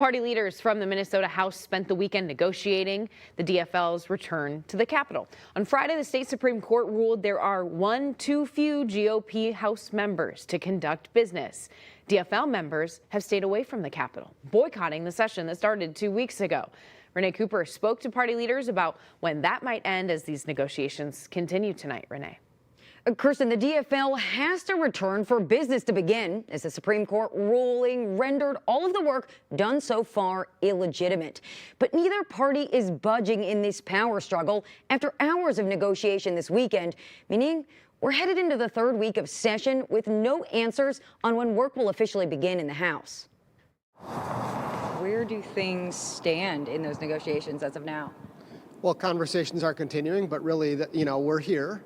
Party leaders from the Minnesota House spent the weekend negotiating the DFL's return to the Capitol. On Friday, the state Supreme Court ruled there are one too few GOP House members to conduct business. DFL members have stayed away from the Capitol, boycotting the session that started 2 weeks ago. Renee Cooper spoke to party leaders about when that might end as these negotiations continue tonight. Renee. Kirsten, the DFL has to return for business to begin as the Supreme Court ruling rendered all of the work done so far illegitimate. But neither party is budging in this power struggle after hours of negotiation this weekend, meaning we're headed into the third week of session with no answers on when work will officially begin in the House. Where do things stand in those negotiations as of now? Well, conversations are continuing, but really, we're here.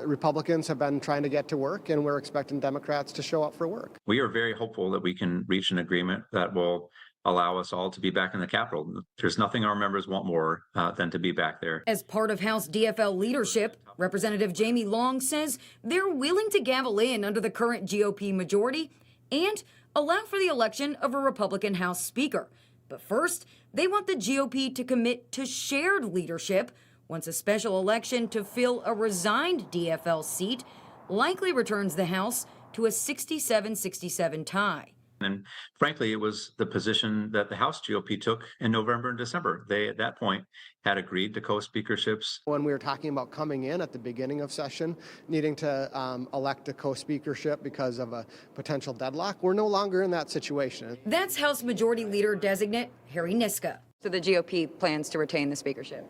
Republicans have been trying to get to work, and we're expecting Democrats to show up for work. We are very hopeful that we can reach an agreement that will allow us all to be back in the Capitol. There's nothing our members want more than to be back there. As part of House DFL leadership, Representative Jamie Long says they're willing to gavel in under the current GOP majority and allow for the election of a Republican House Speaker. But first, they want the GOP to commit to shared leadership once a special election to fill a resigned DFL seat likely returns the House to a 67-67 tie. And frankly, it was the position that the House GOP took in November and December. They, at that point, had agreed to co-speakerships. When we were talking about coming in at the beginning of session, needing to elect a co-speakership because of a potential deadlock, we're no longer in that situation. That's House Majority Leader Designate Harry Niska. So the GOP plans to retain the speakership.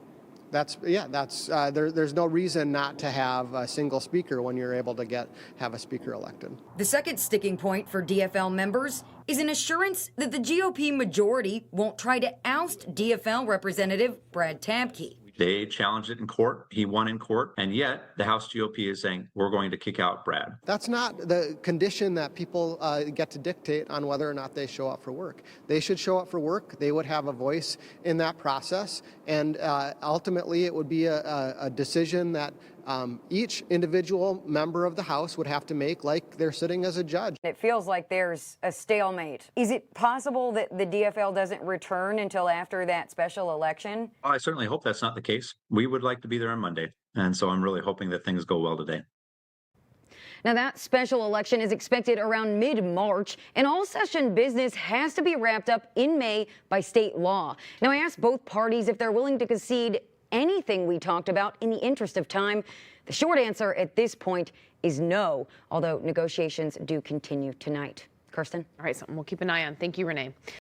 There's no reason not to have a single speaker when you're able to have a speaker elected. The second sticking point for DFL members is an assurance that the GOP majority won't try to oust DFL Representative Brad Tabke. They challenged it in court. He won in court. And yet the House GOP is saying, we're going to kick out Brad. That's not the condition that people get to dictate on whether or not they show up for work. They should show up for work. They would have a voice in that process. And ultimately, it would be a decision that each individual member of the House would have to make like they're sitting as a judge. It feels like there's a stalemate. Is it possible that the DFL doesn't return until after that special election? I certainly hope that's not the case. We would like to be there on Monday. And so I'm really hoping that things go well today. Now, that special election is expected around mid-March, and all session business has to be wrapped up in May by state law. Now, I asked both parties if they're willing to concede anything we talked about in the interest of time. The short answer at this point is no, although negotiations do continue tonight. Kirsten? All right, something we'll keep an eye on. Thank you, Renee.